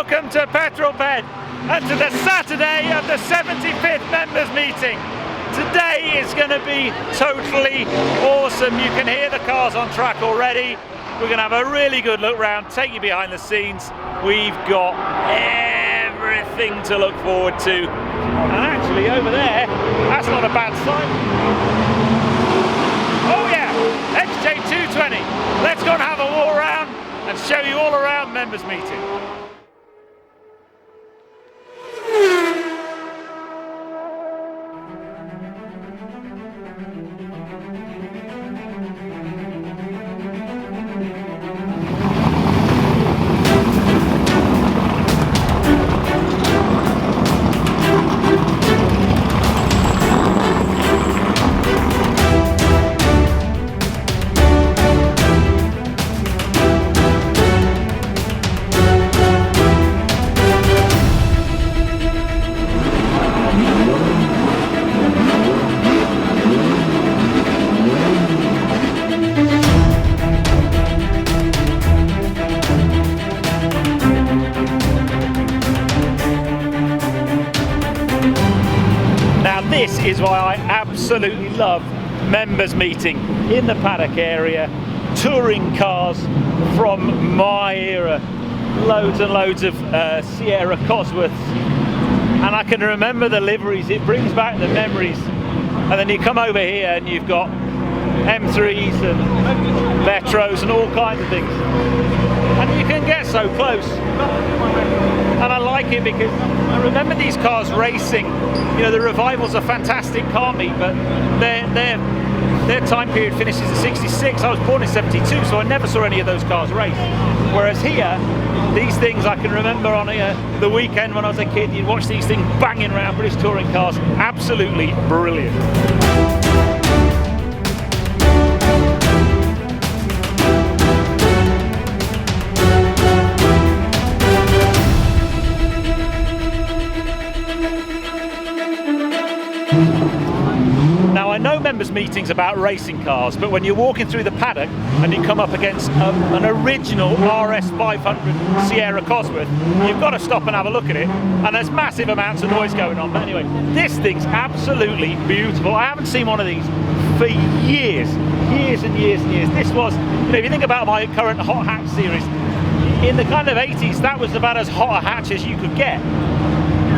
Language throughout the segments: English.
welcome to Petrol Bed and to the Saturday of the 75th Members Meeting. Today is going to be totally awesome. You can hear the cars on track already. We're going to have a really good look round, take you behind the scenes. We've got everything to look forward to. And actually over there, that's not a bad sign. Oh yeah, XJ220. Let's go and have a walk around and show you all around Members Meeting. This is why I absolutely love Members Meeting in the paddock area, touring cars from my era, loads and loads of Sierra Cosworths, and I can remember the liveries. It brings back the memories. And then you come over here and you've got M3s and Petros and all kinds of things, and you can get so close. And I like it because I remember these cars racing. You know, the revivals are fantastic car meet, but their time period finishes in '66. I was born in '72, so I never saw any of those cars race. Whereas here, these things I can remember on the weekend when I was a kid. You'd watch these things banging around British touring cars. Absolutely brilliant. Now I know Members Meetings about racing cars, but when you're walking through the paddock and you come up against an original RS 500 Sierra Cosworth, you've got to stop and have a look at it, and there's massive amounts of noise going on. But anyway, this thing's absolutely beautiful. I haven't seen one of these for years and years and years. This was, you know, if you think about my current hot hatch series, in the kind of 80s, that was about as hot a hatch as you could get.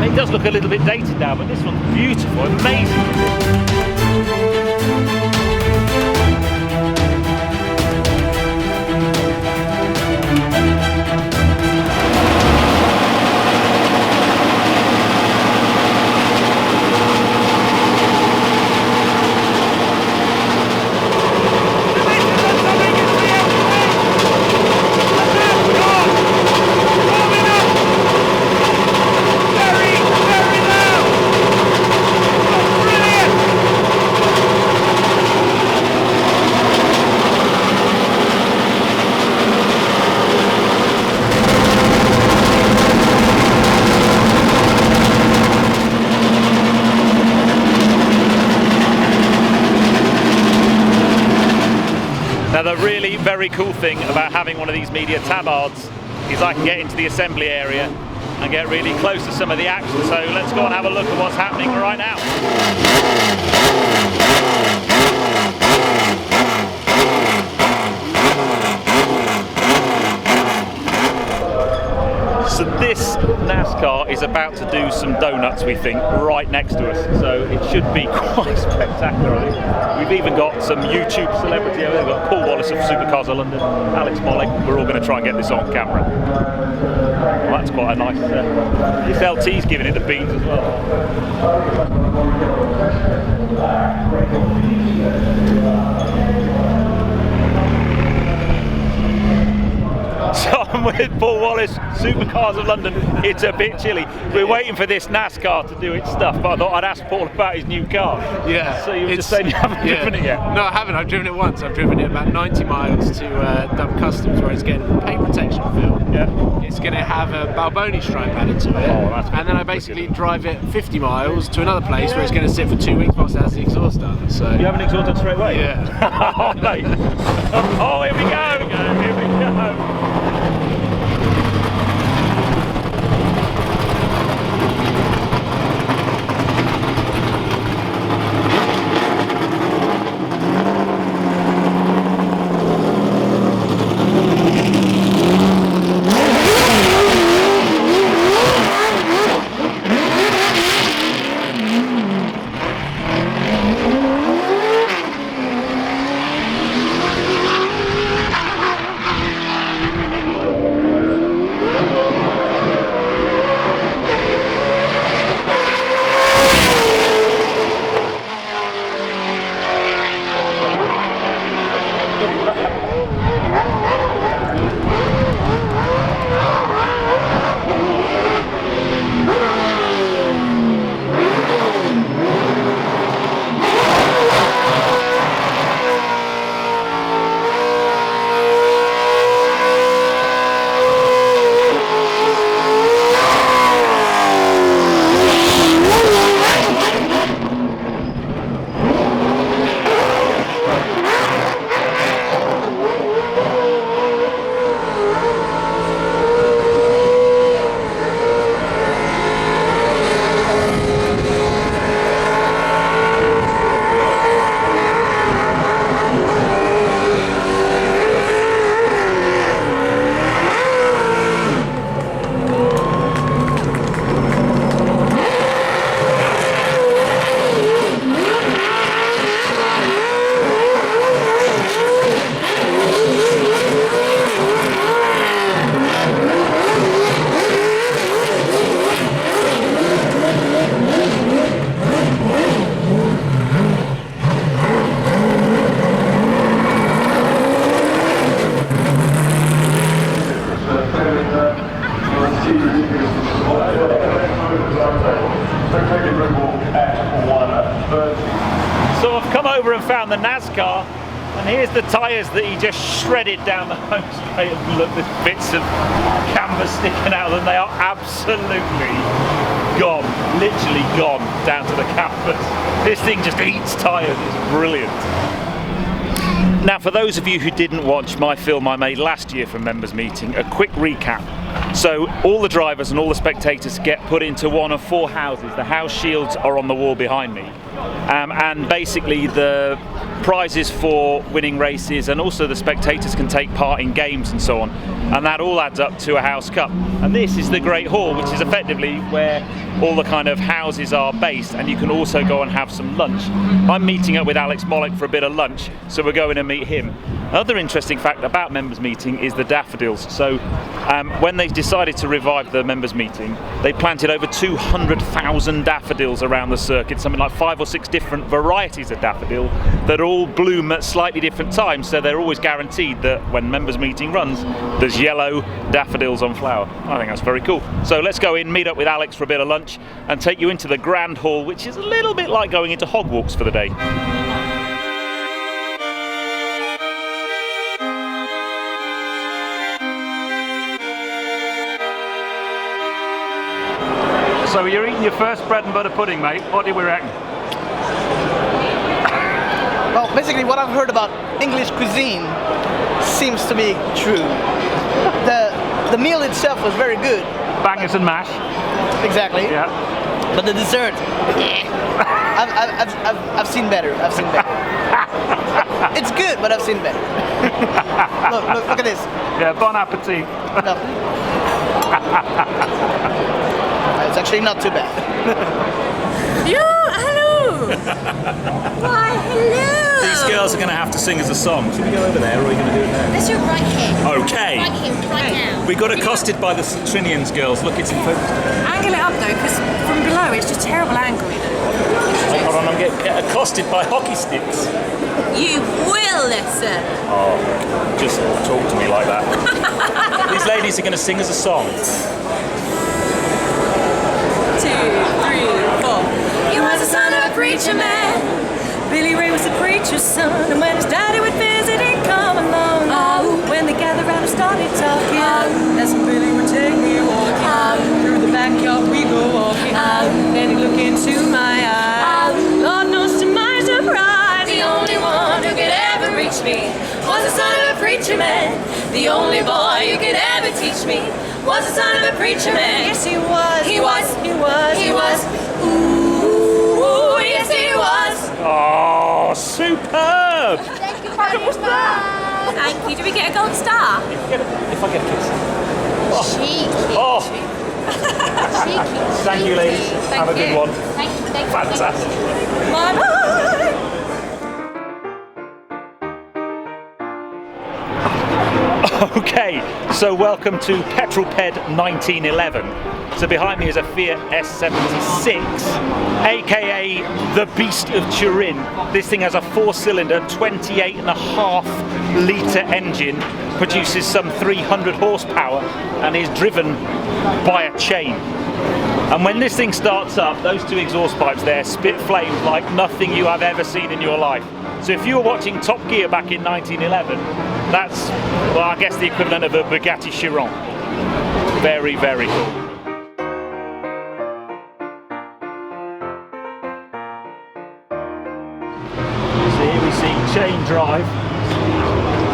It does look a little bit dated now, but this one's beautiful, amazing. Now the really very cool thing about having one of these media tabards is I can get into the assembly area and get really close to some of the action. So let's go and have a look at what's happening right now. So this NASCAR is about to do some donuts, we think, right next to us. So it should be quite spectacular, I think. We've even got some YouTube celebrity over there. We've got Paul Wallace of Supercars of London, Alexmolik. We're all going to try and get this on camera. Well, that's quite a nice... this LT's giving it the beans as well. So I'm with Paul Wallace, Supercars of London. It's a bit chilly. We're waiting for this NASCAR to do its stuff, but I thought I'd ask Paul about his new car. Yeah. So you were just saying you haven't driven it yet? No, I haven't. I've driven it once. I've driven it about 90 miles to Dub Customs, where it's getting paint protection film. Yeah. It's going to have a Balboni stripe added to it. Oh, that's and then I basically drive it 50 miles to another place where it's going to sit for 2 weeks whilst it has the exhaust done. So you have an exhaust done straight away? Yeah. Oh, mate. Oh, here we go. Here we go. over and found the NASCAR, and here's the tyres that he just shredded down the home straight. Look, there's bits of canvas sticking out of them. They are absolutely gone, literally gone down to the canvas. This thing just eats tyres, it's brilliant. Now, for those of you who didn't watch my film I made last year from Members Meeting, a quick recap. So all the drivers and all the spectators get put into one of 4 houses. The house shields are on the wall behind me. And basically the prizes for winning races, and also the spectators can take part in games and so on. And that all adds up to a house cup. And this is the Great Hall, which is effectively where all the kind of houses are based, and you can also go and have some lunch. I'm meeting up with Alexmolik for a bit of lunch, so we're going to meet him. Another interesting fact about Members Meeting is the daffodils. So when they decided to revive the Members Meeting, they planted over 200,000 daffodils around the circuit, something like 5 or 6 different varieties of daffodil that all bloom at slightly different times, so they're always guaranteed that when Members Meeting runs, there's yellow daffodils on flower. I think that's very cool. So let's go in, meet up with Alex for a bit of lunch, and take you into the Grand Hall, which is a little bit like going into Hogwarts for the day. So you're eating your first bread and butter pudding, mate. What do we reckon? Well, basically what I've heard about English cuisine seems to be true. The meal itself was very good. Bangers and mash. Exactly. Yeah. But the dessert, I've seen better. I've seen better. It's good, but I've seen better. look at this. Yeah, bon appetit. No. It's actually not too bad. Hello! Why, hello! These girls are going to have to sing us a song. Should we go over there, or are we going to do it there? Let's do it right here. Okay. Right here, right now. We got accosted by the Citrinians girls. Look, it's in focus. Angle it up though, because from below it's just terrible angle, you know. Hold on, I'm getting accosted by hockey sticks. You will listen. Oh, just talk to me like that. These ladies are going to sing us a song. 2, 3, 4. He was the son of a preacher man. Billy Ray was the preacher's son, and when his daddy would visit, he'd come along. When they gathered round and started talking, that's when Billy would take me walking. Through the backyard we go walking, and he'd look into my eyes. Lord knows to my surprise, the only one who could ever reach me was the son of a preacher man. The only boy who could ever teach me was the son of a preacher man. Yes, he was. He was. He was. He was. Ooh, yes, he was. Oh, superb! Thank you very much. Thank you. Do we get a gold star? If I get a kiss. Cheeky. Oh, Cheeky. thank you, ladies. Have a good one. Thank you. Thank you. Fantastic. Bye-bye. Okay, so welcome to Petrol Ped 1911. So behind me is a Fiat S76, aka the Beast of Turin. This thing has a 4-cylinder, 28.5 litre engine, produces some 300 horsepower, and is driven by a chain. And when this thing starts up, those 2 exhaust pipes there spit flames like nothing you have ever seen in your life. So if you were watching Top Gear back in 1911, that's, well, I guess the equivalent of a Bugatti Chiron. Very, very cool. So here we see chain drive.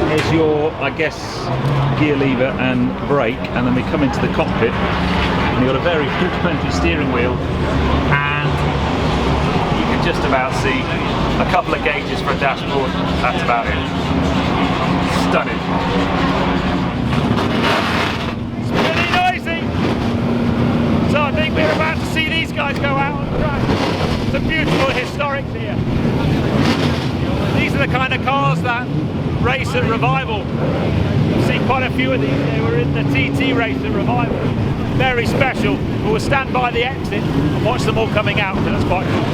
Here's your, I guess, gear lever and brake, and then we come into the cockpit, and you've got a very rudimentary steering wheel, and you can just about see a couple of gauges for a dashboard. That's about it. Stunning. It's pretty noisy. So I think we're about to see these guys go out on the track. It's a beautiful historic here. These are the kind of cars that race at Revival. I've seen quite a few of these. They were in the TT race at Revival. Very special. But we'll stand by the exit and watch them all coming out, because that's quite cool.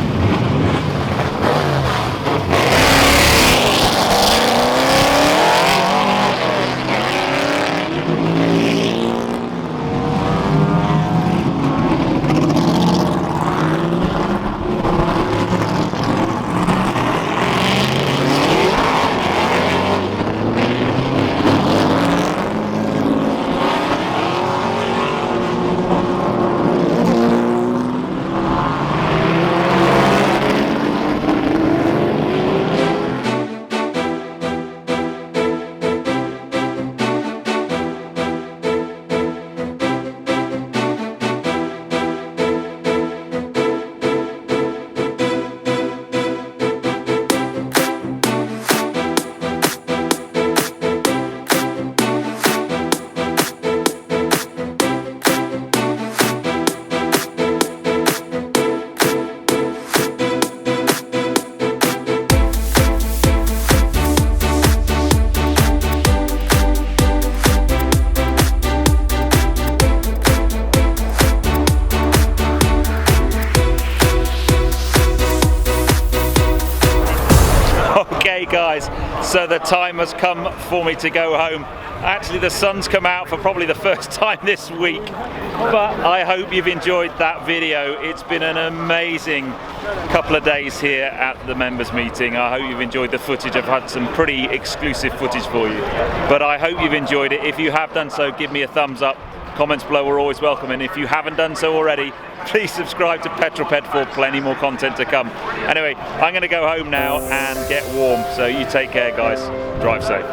guys. So the time has come for me to go home. Actually, the sun's come out for probably the first time this week, but I hope you've enjoyed that video. It's been an amazing couple of days here at the members meeting. I hope you've enjoyed the footage. I've had some pretty exclusive footage for you, but I hope you've enjoyed it. If you have done so, give me a thumbs up. Comments below are always welcome, and if you haven't done so already, please subscribe to Petrol for plenty more content to come. Anyway, I'm going to go home now and get warm, so you take care, guys. Drive safe.